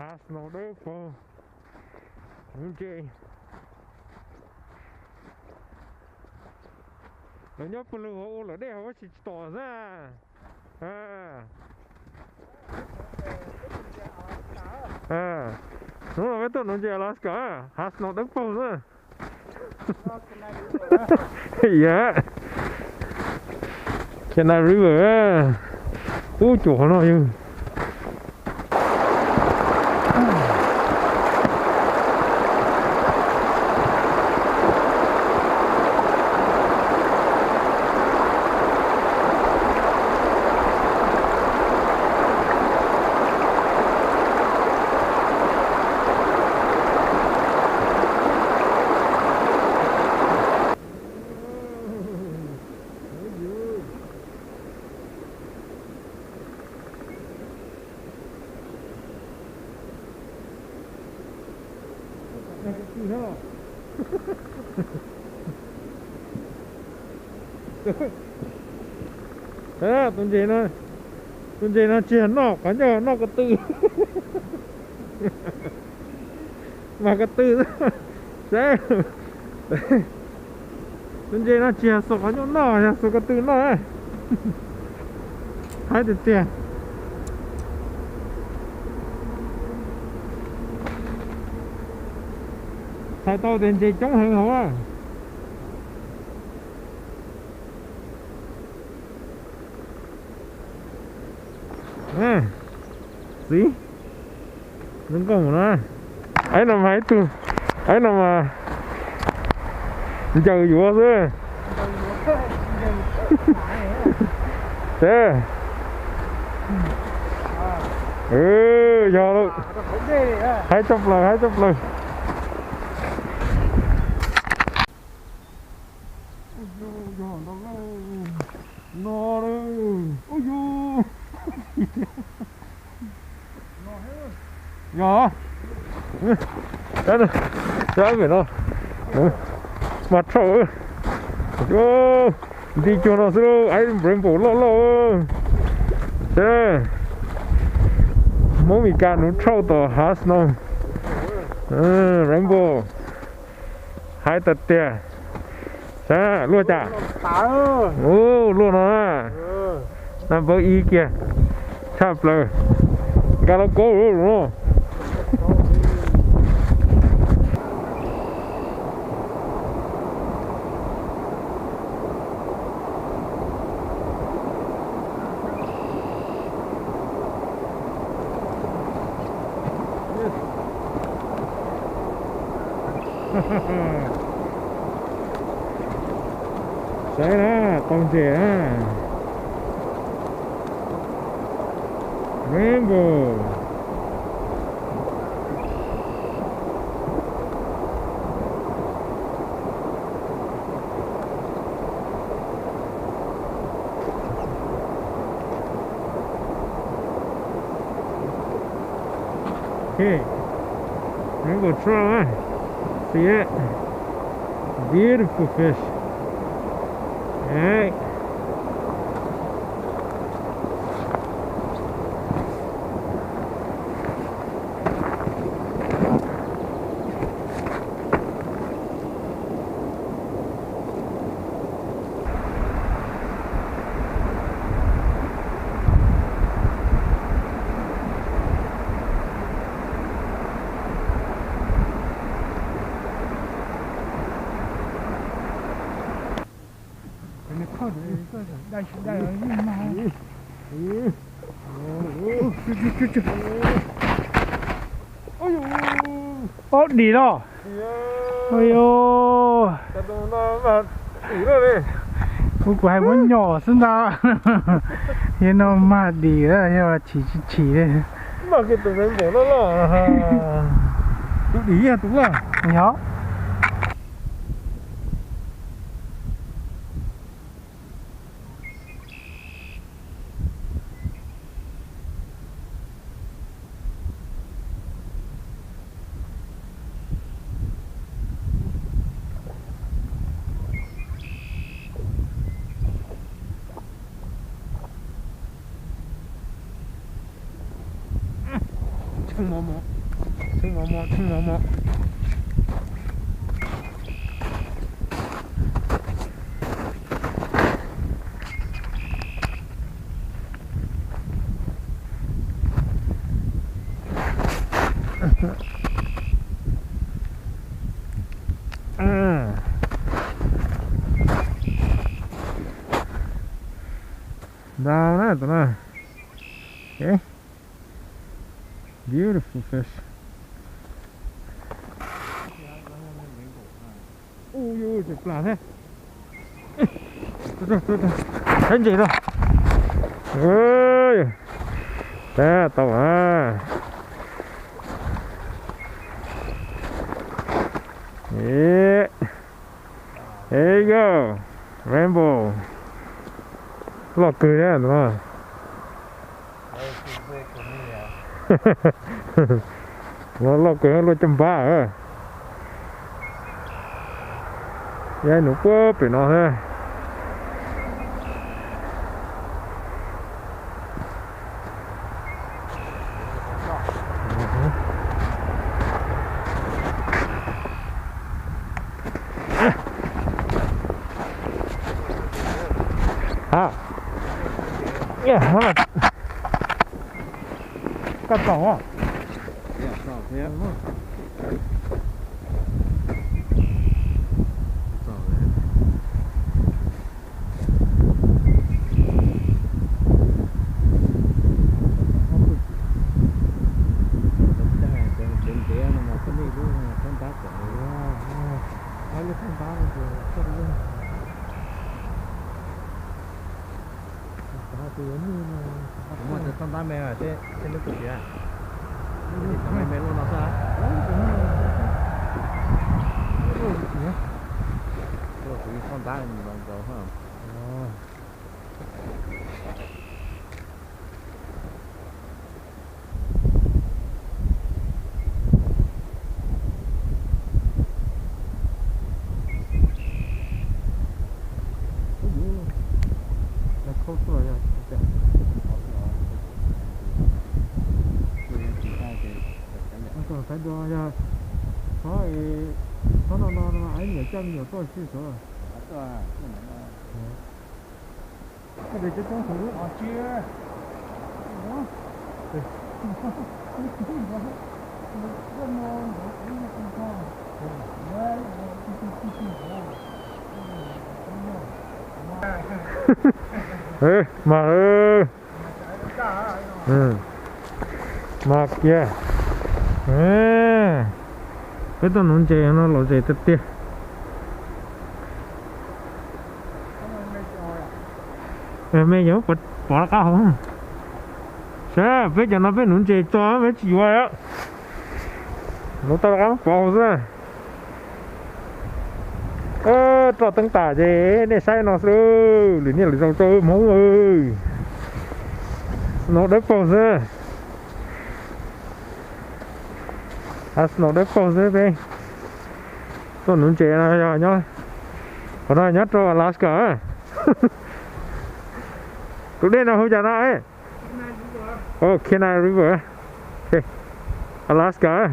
has no day for nó nhóc con lừa ô là đeo chỉ tỏ ra đúng rồi cái tuần nó chơi Alaska has no day for nữa yeah Kenai River ui chỗ nó như thế tuần gì nó chỉ nọ cả nhờ nọ cái tư mà cái tư thế tuần gì nó chỉ số cả nhọ nọ số cái tư nọ ấy hai tiền thay tao tiền gì chống hơn hả gì đừng có mà ấy là máy tu ấy là mà chờ vua thôi thế giờ luôn hai chục lần nó ôi nhỏ đấy rồi trái về nó mặt sầu đi cho nó sữa ấy rainbow lo thế mỗi mình cả nó trâu to has nó rainbow hai tật tiền thế luôn chả luôn nó làm với ý kia chắp lời cái nó cố luôn đấy đó con trẻ rainbow okay rainbow trout see it beautiful fish alright ôi đi đó ôi ô cô của hai muốn nhỏ xin ra thế nó mà đi đó nhưng mà chỉ đây mà cái tụi mình bỏ nó là tụi đi à tụi là nhớ mò mò mò down that one. Okay, beautiful fish. Ôi ôi, chụp là thế. Thấy gì đâu. Ôi, đó tàu à. Yeah, there you go, rainbow. Lọt cười đấy đúng không? Nó lọt cười nó chấm ba à? Vậy nó có bị nó ha. À. Yeah, nó là cắt cỏ à? Yeah. Con tám mẹ ở trên nước cực kìa. Mẹ mẹ luôn nó sao? Con tám mình bằng dầu không? Không rồi à. Còn phải đo ra nó ấy nhiều chân nhiều tôi chưa rồi. Cái này chắc chắn không chưa. Ê, mà ơi. Mà kia. Cái tao nón chè nó lỗ chè tết tiệt. Mẹ nhớ bỏ ra cao không? Sao bây giờ nó phải nón chè to mới chịu á. Nó tao cắm bỏ ra. Trò tăng tả gì để sai nó sư lý nhiên là dòng tôi máu ơi nó đếp bỏ ra nó đếp bỏ ra bên tôi nướng chè này nhá còn đây nhất cho Alaska tụi đây nào hỗ trợ nó ấy Kenai River okay. Alaska